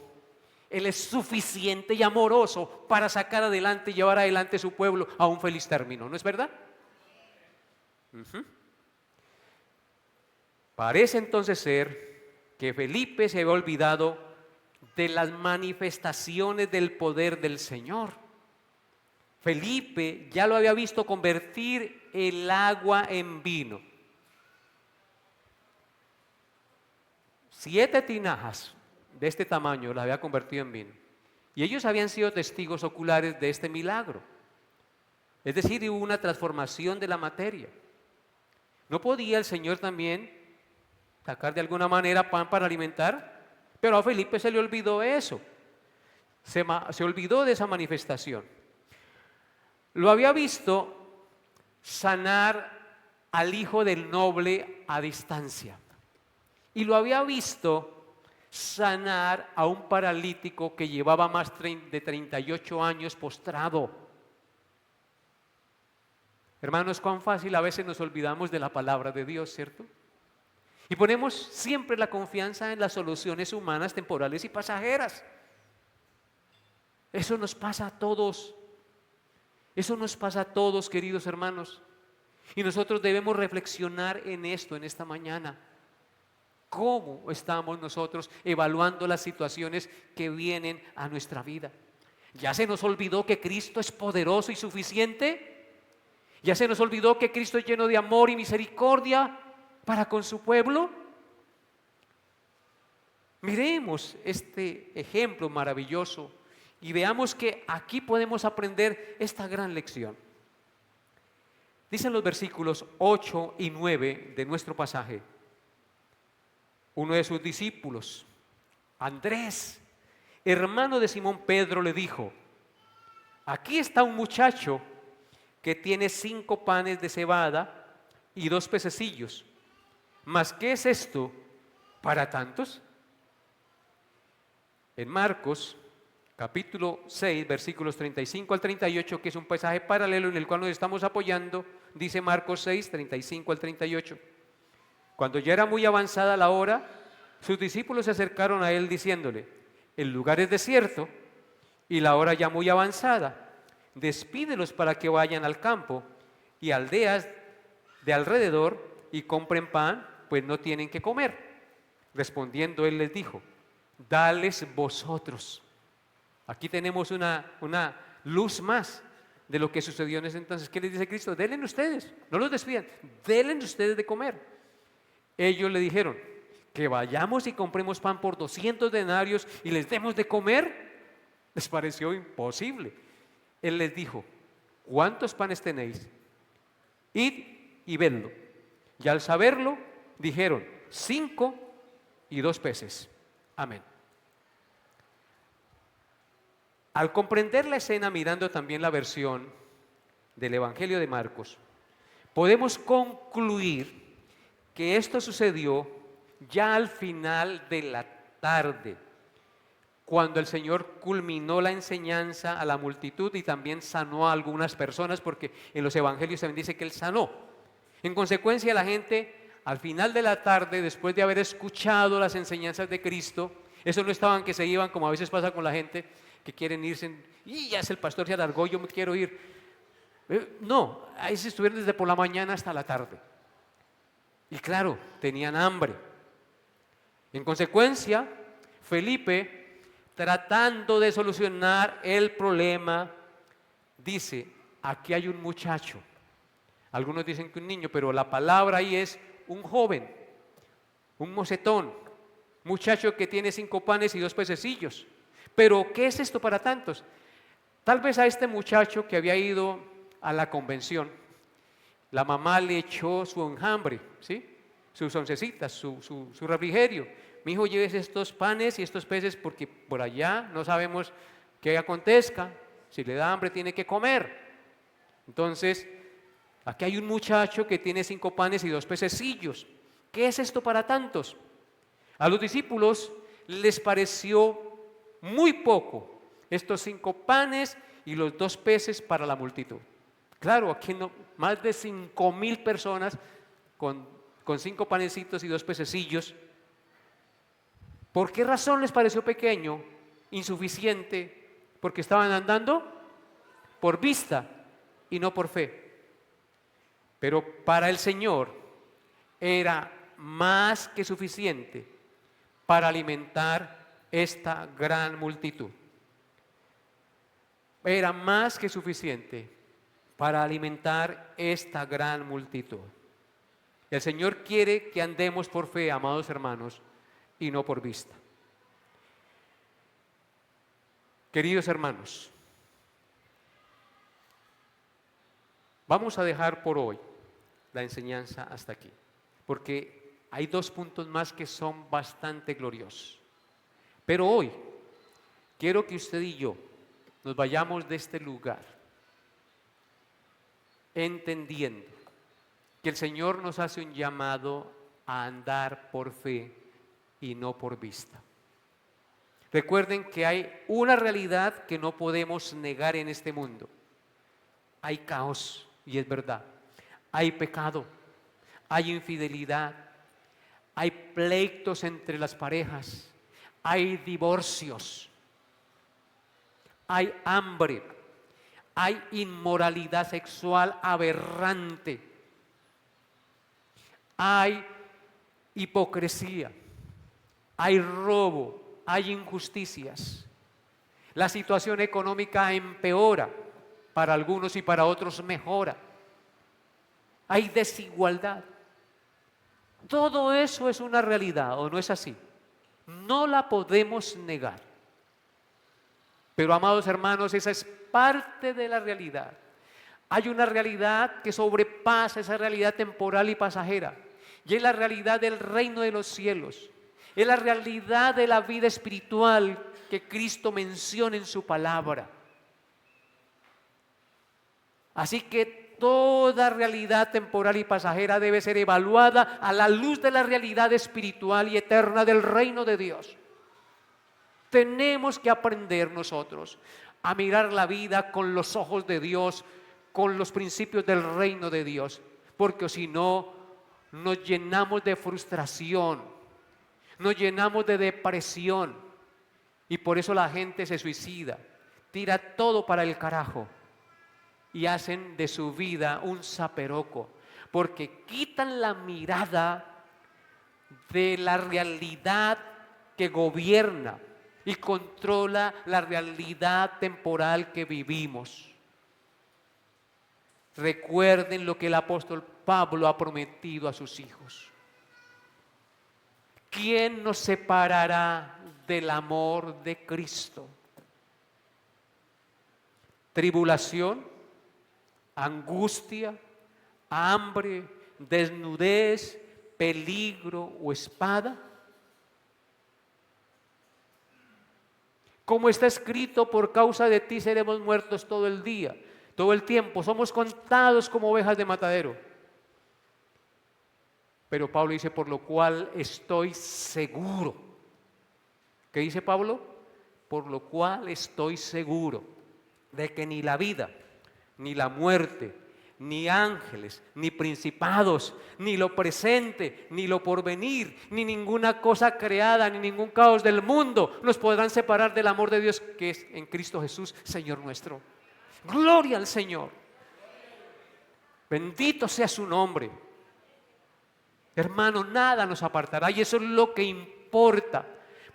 A: Él es suficiente y amoroso para sacar adelante y llevar adelante su pueblo a un feliz término, ¿no es verdad? Parece entonces ser que Felipe se había olvidado de las manifestaciones del poder del Señor. Felipe ya lo había visto convertir el agua en vino. 7 tinajas de este tamaño las había convertido en vino. Y ellos habían sido testigos oculares de este milagro. Es decir, hubo una transformación de la materia. ¿No podía el Señor también sacar de alguna manera pan para alimentar? Pero a Felipe se le olvidó eso. Se olvidó de esa manifestación. Lo había visto sanar al hijo del noble a distancia. Y lo había visto sanar a un paralítico que llevaba más de 38 años postrado. Hermanos, cuán fácil a veces nos olvidamos de la palabra de Dios, ¿cierto? Y ponemos siempre la confianza en las soluciones humanas, temporales y pasajeras. Eso nos pasa a todos. Eso nos pasa a todos, queridos hermanos. Y nosotros debemos reflexionar en esto, en esta mañana. ¿Cómo estamos nosotros evaluando las situaciones que vienen a nuestra vida? ¿Ya se nos olvidó que Cristo es poderoso y suficiente? ¿Ya se nos olvidó que Cristo es lleno de amor y misericordia para con su pueblo? Miremos este ejemplo maravilloso y veamos que aquí podemos aprender esta gran lección. Dicen los versículos 8 y 9 de nuestro pasaje: uno de sus discípulos, Andrés, hermano de Simón Pedro, le dijo: aquí está un muchacho que tiene 5 panes de cebada y 2 pececillos. ¿Mas qué es esto para tantos? En Marcos, capítulo 6, versículos 35 al 38, que es un pasaje paralelo en el cual nos estamos apoyando, dice Marcos 6, 35 al 38. Cuando ya era muy avanzada la hora, sus discípulos se acercaron a él diciéndole: el lugar es desierto y la hora ya muy avanzada. Despídelos para que vayan al campo y aldeas de alrededor y compren pan, pues no tienen que comer. Respondiendo él les dijo: dales vosotros. Aquí tenemos una luz más de lo que sucedió en ese entonces. ¿Qué les dice Cristo? Denle ustedes, no los despidan, denle ustedes de comer. Ellos le dijeron: que vayamos y compremos pan por 200 denarios y les demos de comer. Les pareció imposible. Él les dijo: ¿cuántos panes tenéis? Id y vedlo. Y al saberlo, dijeron: 5 y 2 peces. Amén. Al comprender la escena, mirando también la versión del Evangelio de Marcos, podemos concluir que esto sucedió ya al final de la tarde, cuando el Señor culminó la enseñanza a la multitud y también sanó a algunas personas, porque en los evangelios también dice que Él sanó. En consecuencia, la gente al final de la tarde, después de haber escuchado las enseñanzas de Cristo, esos no estaban que se iban, como a veces pasa con la gente, que quieren irse, y ya es el pastor se alargó, yo me quiero ir. No, ahí se estuvieron desde por la mañana hasta la tarde. Y claro, tenían hambre. En consecuencia, Felipe, tratando de solucionar el problema, dice, aquí hay un muchacho. Algunos dicen que un niño, pero la palabra ahí es un joven, un mocetón, muchacho que tiene 5 panes y 2 pececillos. Pero, ¿qué es esto para tantos? Tal vez a este muchacho que había ido a la convención, la mamá le echó su enjambre, ¿sí? Sus oncecitas, su refrigerio. Mi hijo, lleves estos panes y estos peces porque por allá no sabemos qué acontezca. Si le da hambre tiene que comer. Entonces, aquí hay un muchacho que tiene 5 panes y 2 pececillos. ¿Qué es esto para tantos? A los discípulos les pareció muy poco estos 5 panes y los 2 peces para la multitud. Claro, aquí no, más de 5,000 personas con 5 panecitos y 2 pececillos. ¿Por qué razón les pareció pequeño, insuficiente? Porque estaban andando por vista y no por fe. Pero para el Señor era más que suficiente para alimentar esta gran multitud. Era más que suficiente para alimentar esta gran multitud. El Señor quiere que andemos por fe, amados hermanos, y no por vista. Queridos hermanos, vamos a dejar por hoy la enseñanza hasta aquí, porque hay 2 puntos más que son bastante gloriosos. Pero hoy quiero que usted y yo nos vayamos de este lugar entendiendo que el Señor nos hace un llamado a andar por fe y no por vista. Recuerden que hay una realidad que no podemos negar en este mundo. Hay caos, y es verdad. Hay pecado, hay infidelidad, hay pleitos entre las parejas, hay divorcios, hay hambre, hay inmoralidad sexual aberrante, hay hipocresía, hay robo, hay injusticias. La situación económica empeora, para algunos y para otros mejora. Hay desigualdad. Todo eso es una realidad, ¿o no es así? No la podemos negar. Pero, amados hermanos, esa es parte de la realidad. Hay una realidad que sobrepasa esa realidad temporal y pasajera, y es la realidad del reino de los cielos. Es la realidad de la vida espiritual que Cristo menciona en su palabra. Así que toda realidad temporal y pasajera debe ser evaluada a la luz de la realidad espiritual y eterna del reino de Dios. Tenemos que aprender nosotros a mirar la vida con los ojos de Dios, con los principios del reino de Dios, porque si no, nos llenamos de frustración, nos llenamos de depresión, y por eso la gente se suicida, tira todo para el carajo y hacen de su vida un zaperoco, porque quitan la mirada de la realidad que gobierna y controla la realidad temporal que vivimos. Recuerden lo que el apóstol Pablo ha prometido a sus hijos. ¿Quién nos separará del amor de Cristo? ¿Tribulación, angustia, hambre, desnudez, peligro o espada? Como está escrito, por causa de ti seremos muertos todo el día, todo el tiempo, somos contados como ovejas de matadero. Pero Pablo dice, por lo cual estoy seguro. ¿Qué dice Pablo? por lo cual estoy seguro de que ni la vida, ni la muerte, ni ángeles, ni principados, ni lo presente, ni lo porvenir, ni ninguna cosa creada, ni ningún caos del mundo nos podrán separar del amor de Dios que es en Cristo Jesús, Señor nuestro. Gloria al Señor. Bendito sea su nombre. Hermano, nada nos apartará y eso es lo que importa.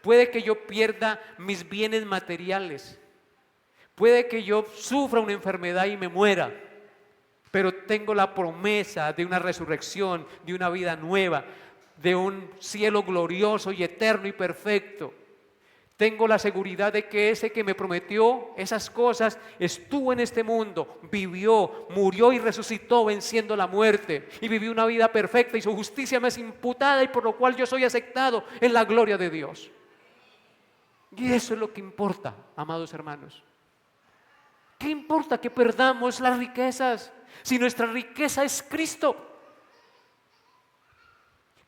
A: Puede que yo pierda mis bienes materiales, puede que yo sufra una enfermedad y me muera, pero tengo la promesa de una resurrección, de una vida nueva, de un cielo glorioso y eterno y perfecto. Tengo la seguridad de que ese que me prometió esas cosas estuvo en este mundo, vivió, murió y resucitó venciendo la muerte y vivió una vida perfecta y su justicia me es imputada y por lo cual yo soy aceptado en la gloria de Dios. Y eso es lo que importa, amados hermanos. ¿Qué importa que perdamos las riquezas si nuestra riqueza es Cristo?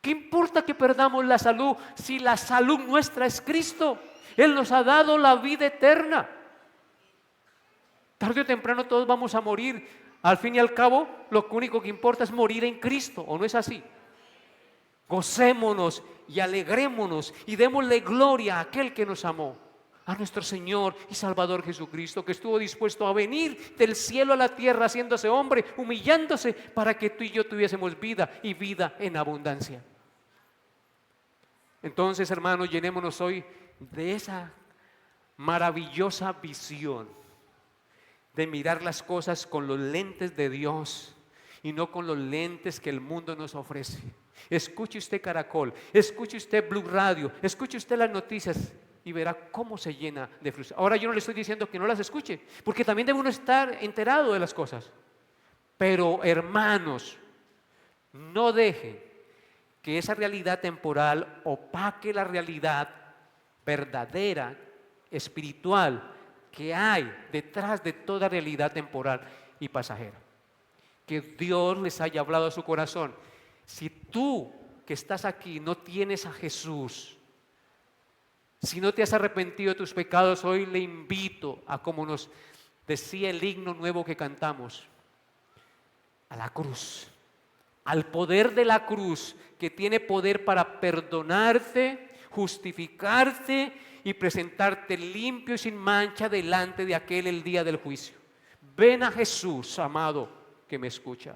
A: ¿Qué importa que perdamos la salud si la salud nuestra es Cristo? Él nos ha dado la vida eterna. Tarde o temprano todos vamos a morir. Al fin y al cabo, lo único que importa es morir en Cristo, ¿o no es así? Gocémonos y alegrémonos y démosle gloria a aquel que nos amó, a nuestro Señor y Salvador Jesucristo, que estuvo dispuesto a venir del cielo a la tierra haciéndose hombre, humillándose para que tú y yo tuviésemos vida y vida en abundancia. Entonces, hermanos, llenémonos hoy de esa maravillosa visión de mirar las cosas con los lentes de Dios y no con los lentes que el mundo nos ofrece. Escuche usted Caracol, escuche usted Blue Radio, escuche usted las noticias y verá cómo se llena de frustración. Ahora yo no le estoy diciendo que no las escuche, porque también debe uno estar enterado de las cosas. Pero hermanos, no dejen que esa realidad temporal opaque la realidad verdadera, espiritual, que hay detrás de toda realidad temporal y pasajera. Que Dios les haya hablado a su corazón. Si tú que estás aquí no tienes a Jesús, si no te has arrepentido de tus pecados, hoy le invito a, como nos decía el himno nuevo que cantamos, a la cruz, al poder de la cruz, que tiene poder para perdonarte, justificarte y presentarte limpio y sin mancha delante de aquel el día del juicio. Ven a Jesús, amado, que me escucha.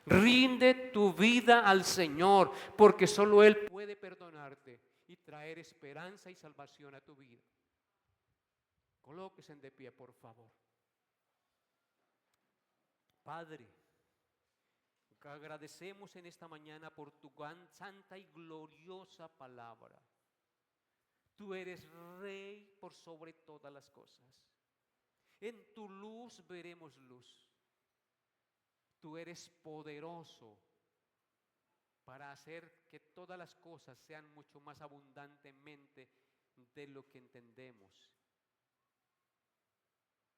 A: Rinde tu vida al Señor, porque solo Él puede perdonarte y traer esperanza y salvación a tu vida. Colóquese de pie, por favor. Padre, agradecemos en esta mañana por tu santa y gloriosa palabra. Tú eres Rey por sobre todas las cosas. En tu luz veremos luz. Tú eres poderoso para hacer que todas las cosas sean mucho más abundantemente de lo que entendemos.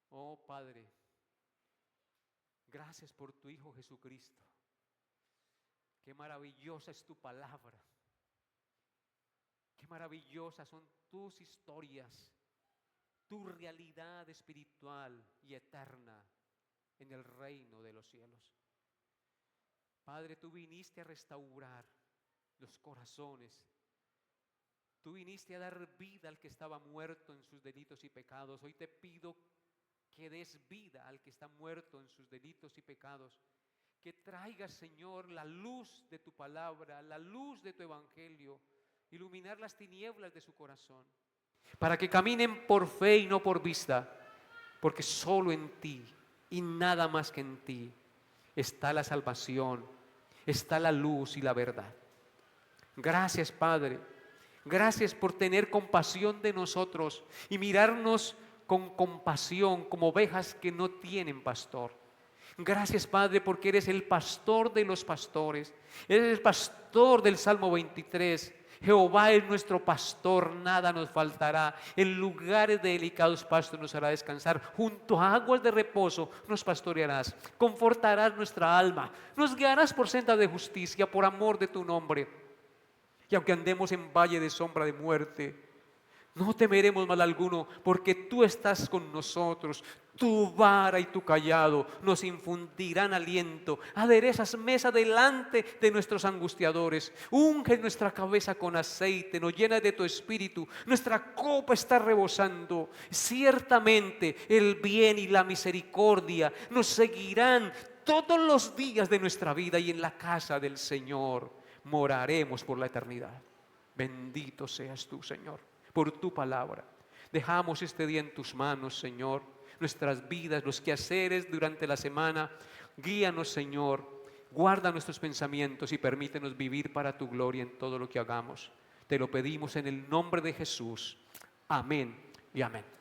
A: Oh Padre, gracias por tu Hijo Jesucristo. Qué maravillosa es tu palabra. Qué maravillosas son tus historias, tu realidad espiritual y eterna en el reino de los cielos. Padre, tú viniste a restaurar los corazones. Tú viniste a dar vida al que estaba muerto en sus delitos y pecados. Hoy te pido que des vida al que está muerto en sus delitos y pecados. Que traigas, Señor, la luz de tu palabra, la luz de tu evangelio, iluminar las tinieblas de su corazón, para que caminen por fe y no por vista, porque solo en ti y nada más que en ti está la salvación, está la luz y la verdad. Gracias, Padre. Gracias por tener compasión de nosotros y mirarnos con compasión como ovejas que no tienen pastor. Gracias, Padre, porque eres el pastor de los pastores. Eres el pastor del Salmo 23. Jehová es nuestro pastor, nada nos faltará. En lugares de delicados pastos nos hará descansar. Junto a aguas de reposo nos pastorearás. Confortarás nuestra alma. Nos guiarás por senda de justicia, por amor de tu nombre. Y aunque andemos en valle de sombra de muerte, No temeremos mal alguno, porque tú estás con nosotros. Tu vara y tu cayado nos infundirán aliento. Aderezas mesa delante de nuestros angustiadores. Unge nuestra cabeza con aceite, nos llena de tu espíritu. Nuestra copa está rebosando. Ciertamente el bien y la misericordia nos seguirán todos los días de nuestra vida, y en la casa del Señor moraremos por la eternidad. Bendito seas tú, Señor, por tu palabra. Dejamos este día en tus manos, Señor, nuestras vidas, los quehaceres durante la semana. Guíanos, Señor, guarda nuestros pensamientos y permítenos vivir para tu gloria en todo lo que hagamos. Te lo pedimos en el nombre de Jesús. Amén y amén.